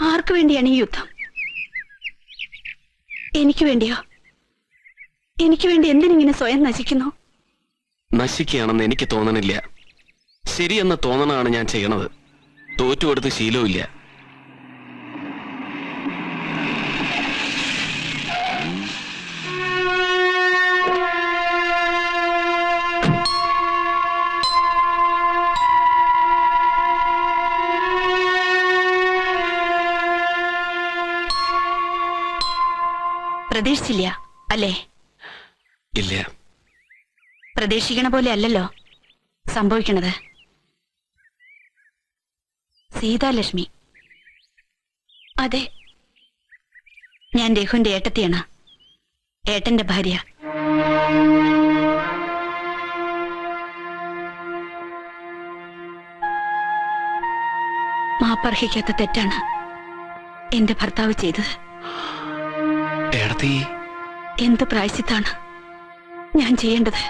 ആർക്കു വേണ്ടിയാണ് ഈ യുദ്ധം? എനിക്ക് വേണ്ടിയോ? എനിക്ക് വേണ്ടി എന്തിനിങ്ങനെ സ്വയം നശിക്കുന്നു? നശിക്കുകയാണെന്ന് എനിക്ക് തോന്നണില്ല. ശരിയെന്ന് തോന്നണാണ് ഞാൻ ചെയ്യണത്. തോറ്റുകൊടുത്ത് ശീലവുമില്ല. പ്രതീക്ഷിച്ചില്ല അല്ലേ? ഇല്ല. പ്രതീക്ഷിക്കണ പോലെ അല്ലല്ലോ സംഭവിക്കണത്. സീതാലക്ഷ്മി. അതെ, ഞാൻ രഘുവിന്റെ ഏട്ടത്തിയാണ്, ഏട്ടന്റെ ഭാര്യ. മാപ്പർഹിക്കാത്ത തെറ്റാണ് എന്റെ ഭർത്താവ് ചെയ്തത്. എന്ത് പ്രായശ്ചിത്താണ് ഞാൻ ചെയ്യേണ്ടത്?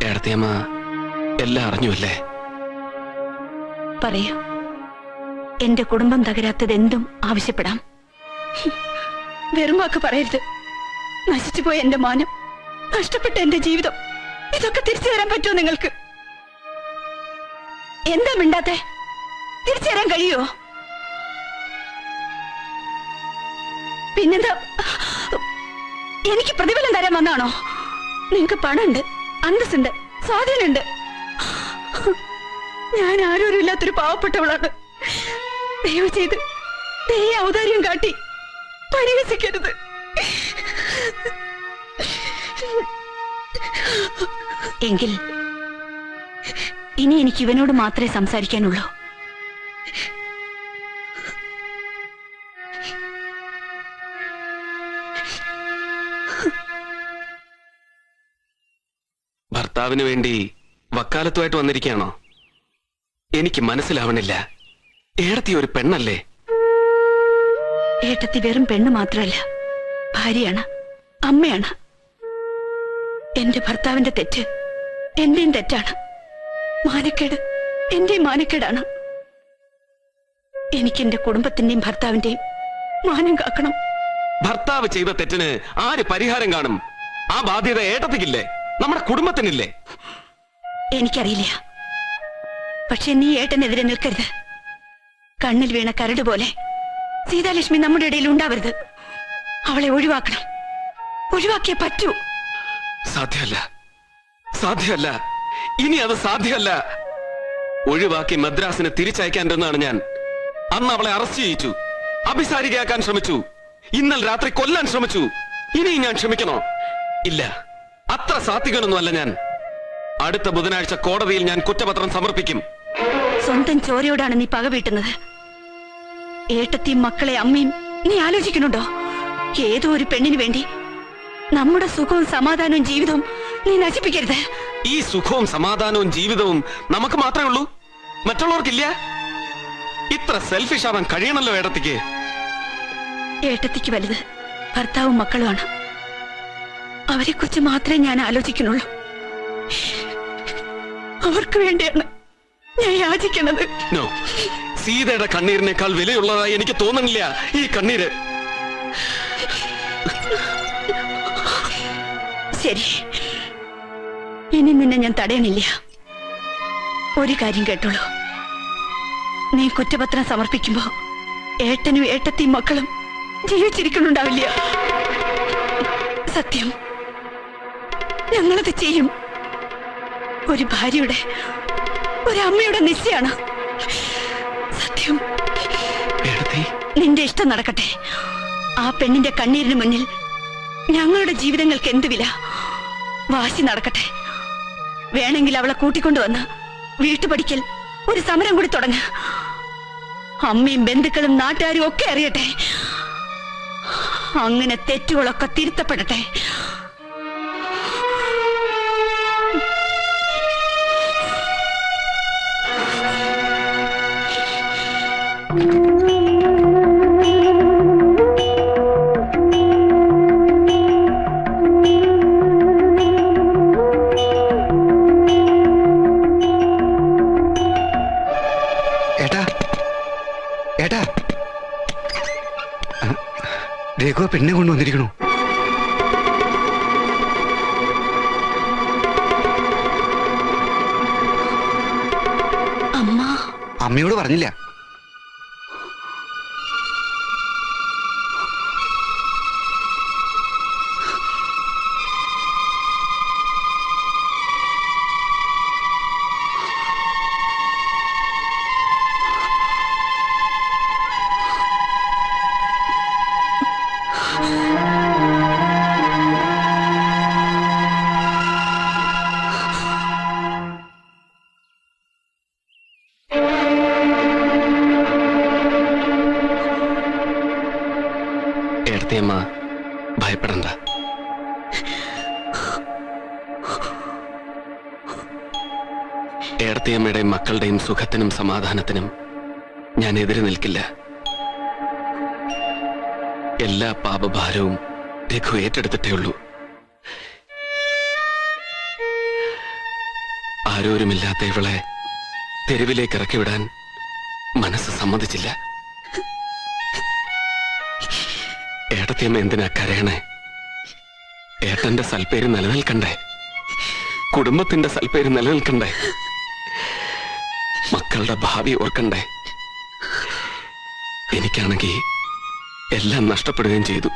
ഏടത്തിയമ്മ എല്ലാം അറിഞ്ഞുവല്ലേ? പറയൂ. എന്റെ കുടുംബം തകരാത്തത് എന്തും ആവശ്യപ്പെടാം. വെറും വാക്ക് പറയരുത്. നശിച്ചുപോയ എന്റെ മാനം, നഷ്ടപ്പെട്ട എന്റെ ജീവിതം, ഇതൊക്കെ തിരിച്ചു തരാൻ പറ്റുമോ നിങ്ങൾക്ക്? എന്താ മിണ്ടാത്തെ? തിരിച്ചു തരാൻ കഴിയുമോ? പിന്നെന്താ, എനിക്ക് പ്രതിഫലം തരാൻ വന്നാണോ? നിങ്ങക്ക് പണമുണ്ട്, അന്തസ്സുണ്ട്, സ്വാധീനമുണ്ട്. ഞാൻ ആരോരും ഇല്ലാത്തൊരു പാവപ്പെട്ടവളാണ്. ദയവ് ചെയ്ത് ദയ ഔദാര്യം കാട്ടി പരിഹസിക്കരുത്. എങ്കിൽ ഇനി എനിക്ക് ഇവനോട് മാത്രമേ സംസാരിക്കാനുള്ളൂ. ഭർത്താവിന് വേണ്ടി വക്കാലത്തുമായിട്ട് വന്നിരിക്കുകയാണോ? എനിക്ക് മനസ്സിലാവണില്ല. ഏടത്തി ഒരു പെണ്ണല്ലേ? ഏട്ടത്തി വെറും പെണ്ണ് മാത്രമല്ല, ഭാര്യയാണ്, അമ്മയാണ്. എന്റെ ഭർത്താവിന്റെ തെറ്റ് എന്റെയും തെറ്റാണ്. മാനക്കേട് എന്റെയും മാനക്കേടാണ്. എനിക്ക് എന്റെ കുടുംബത്തിന്റെയും ഭർത്താവിന്റെയും മാനം കാക്കണം. ഭർത്താവ് ചെയ്ത തെറ്റിന് ആര് പരിഹാരം കാണും? ആ ബാധ്യത ഏട്ടത്തിക്കില്ലേ? നമ്മുടെ കുടുംബത്തിനില്ലേ? എനിക്കറിയില്ല. പക്ഷെ നീ ഏട്ടനെതിരെ നിൽക്കരുത്. കണ്ണിൽ വീണ കരട് പോലെ സീതാലക്ഷ്മി നമ്മുടെ ഇടയിൽ ഉണ്ടാവരുത്. അവളെ ഒഴിവാക്കണം. ഒഴിവാക്കിയേ പറ്റൂ. സാധ്യമല്ല, സാധ്യമല്ല, ഇനി അത് സാധ്യമല്ല. ഒഴിവാക്കി മദ്രാസിന് തിരിച്ചയക്കാനെന്നാണ് ഞാൻ. അന്ന് അവളെ അറസ്റ്റ് ചെയ്യിച്ചു, അഭിസാരികയാക്കാൻ ശ്രമിച്ചു, ഇന്നലെ രാത്രി കൊല്ലാൻ ശ്രമിച്ചു. ഇനിയും ഞാൻ ക്ഷമിക്കണോ? ഇല്ല, അത്ര സാത്വികനൊന്നുമല്ല ഞാൻ. അടുത്ത ബുധനാഴ്ച കോടതിയിൽ ഞാൻ കുറ്റപത്രം സമർപ്പിക്കും. സ്വന്തം ചോരയോടാണ് നീ പക വീട്ടുന്നത്. ഏട്ടത്തിയും മക്കളെ അമ്മയും നീ ആലോചിക്കുന്നുണ്ടോ? ഏതോ ഒരു പെണ്ണിന് വേണ്ടി നമ്മുടെ സുഖവും സമാധാനവും ജീവിതവും നീ നശിപ്പിക്കരുത്. ഈ സുഖവും സമാധാനവും ജീവിതവും നമുക്ക് മാത്രമേ ഉള്ളൂ, മറ്റുള്ളവർക്കില്ല. ഇത്ര സെൽഫിഷ് ആവാൻ കഴിയണല്ലോ ഏട്ടത്തിക്ക്. ഏട്ടത്തിക്ക് വലുത് ഭർത്താവും മക്കളുമാണ്. അവരെ കുറിച്ച് മാത്രമേ ഞാൻ ആലോചിക്കുന്നുള്ളൂ. അവർക്ക് വേണ്ടിയാണ് ഞാൻ യാചിക്കുന്നത്. നോ, സീതയുടെ കണ്ണീരിനേക്കാൾ വിലയുള്ളതായി എനിക്ക് തോന്നുന്നില്ല ഈ കണ്ണീര്. ശരി, ഇനി നിന്നെ ഞാൻ തടയണില്ല. ഒരു കാര്യം കേട്ടോളൂ. നീ കുറ്റപത്രം സമർപ്പിക്കുമ്പോ ഏട്ടനും ഏട്ടത്തിയും മക്കളും ജീവിച്ചിരിക്കുന്നുണ്ടാവില്ല. സത്യം, ഞങ്ങളത് ചെയ്യും. ഒരു ഭാര്യയുടെ, ഒരമ്മയുടെ നിശ്ചയാണ് സത്യം. നിന്റെ ഇഷ്ടം നടക്കട്ടെ. ആ പെണ്ണിന്റെ കണ്ണീരിന് മുന്നിൽ ഞങ്ങളുടെ ജീവിതങ്ങൾക്ക് എന്ത് വില? വാശി നടക്കട്ടെ. വേണമെങ്കിൽ അവളെ കൂട്ടിക്കൊണ്ടുവന്ന് വീട്ടുപടിക്കൽ ഒരു സമരം കൂടി തുടങ്ങ. അമ്മയും ബന്ധുക്കളും നാട്ടുകാരും ഒക്കെ അറിയട്ടെ. അങ്ങനെ തെറ്റുകളൊക്കെ തിരുത്തപ്പെടട്ടെ. രഘു പെണ്ണെ കൊണ്ടുവന്നിരിക്കണു. അമ്മ അമ്മയോട് പറഞ്ഞില്ല. ഏടത്തിയമ്മ ഭയപ്പെടണ്ട. ഏടത്തിയമ്മയുടെയും മക്കളുടെയും സുഖത്തിനും സമാധാനത്തിനും ഞാൻ എതിര് നിൽക്കില്ല. എല്ലാ പാപഭാരവും രഘു ഏറ്റെടുത്തിട്ടേ ഉള്ളൂ. ആരോരുമില്ലാത്ത ഇവളെ തെരുവിലേക്ക് ഇറക്കിവിടാൻ മനസ്സ് സമ്മതിച്ചില്ല. ഏട്ടത്തിയമ്മ എന്തിനാ കരയണേ? ഏട്ടന്റെ സൽപ്പേര് നിലനിൽക്കണ്ടേ? കുടുംബത്തിന്റെ സൽപ്പേര് നിലനിൽക്കണ്ടേ? മക്കളുടെ ഭാവി ഓർക്കണ്ടേ? എനിക്കാണെങ്കിൽ എല്ലാം നഷ്ടപ്പെടുകയും ചെയ്തു.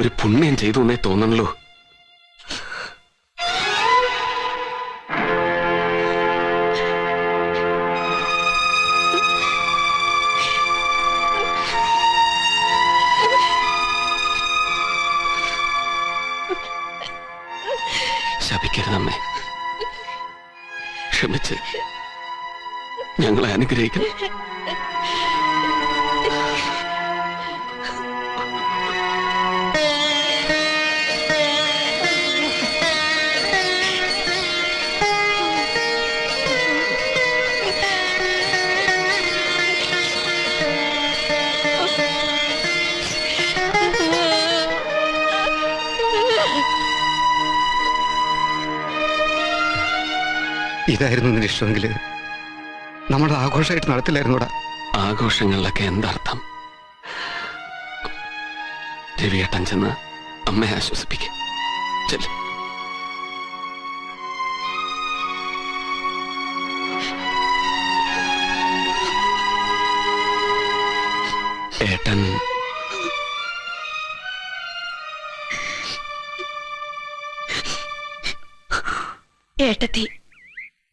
ഒരു പുണ്യം ചെയ്തു എന്നേ തോന്നണല്ലോ. ശപിക്കരുതമ്മേ. ക്ഷമിച്ച് ഞങ്ങളെ അനുഗ്രഹിക്കണം. ഇതായിരുന്നു നിന്റെ ഇഷ്ടമെങ്കിൽ നമ്മുടെ ആഘോഷമായിട്ട് നടത്തില്ലായിരുന്നോടാ. ആഘോഷങ്ങളിലൊക്കെ എന്തർത്ഥം? രവിയേട്ടൻ ചെന്ന് അമ്മയെ ആശ്വസിപ്പിക്കും. ചെല്ല്. ഏട്ടൻ ഏട്ടത്തി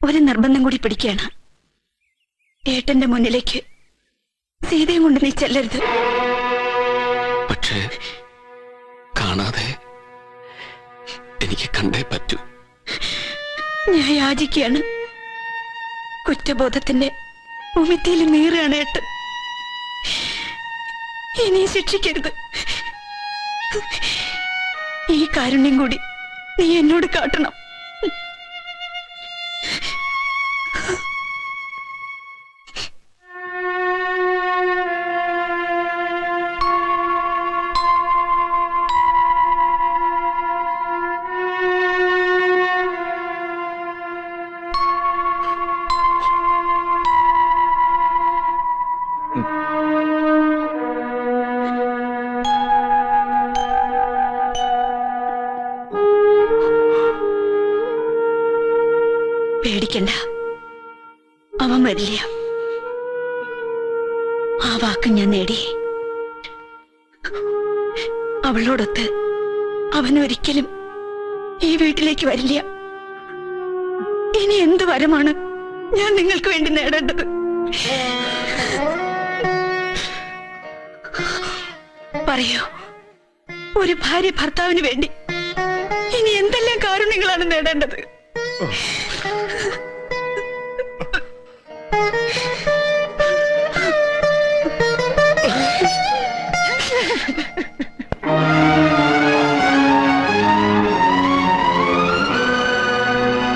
ഒരു നിർബന്ധം കൂടി പിടിക്കുകയാണ്. ഏട്ടന്റെ മുന്നിലേക്ക് സീതയും കൊണ്ട് നീ ചെല്ലരുത്. പക്ഷേ കാണാതെ എനിക്ക് കണ്ടേ പറ്റൂ. ഞാൻ യാചിക്കുകയാണ്. കുറ്റബോധത്തിന്റെ ഉമിത്തിയിൽ നീറുകയാണ് ഏട്ടൻ. ഇനി ശിക്ഷിക്കരുത്. ഈ കാരുണ്യം കൂടി നീ എന്നോട് കാട്ടണം. പേടിക്കണ്ട, അവൻ വരില്ല. ആ വാക്ക് ഞാൻ നേടി. അവളോടൊത്ത് അവൻ ഒരിക്കലും ഈ വീട്ടിലേക്ക് വരില്ല. ഇനി എന്ത് വരമാണ് ഞാൻ നിങ്ങൾക്ക് വേണ്ടി നേടേണ്ടത്? പറയൂ, ഒരു ഭാര്യ ഭർത്താവിന് വേണ്ടി ഇനി എന്തെല്ലാം കാരുണ്യങ്ങളാണ് നേടേണ്ടത്?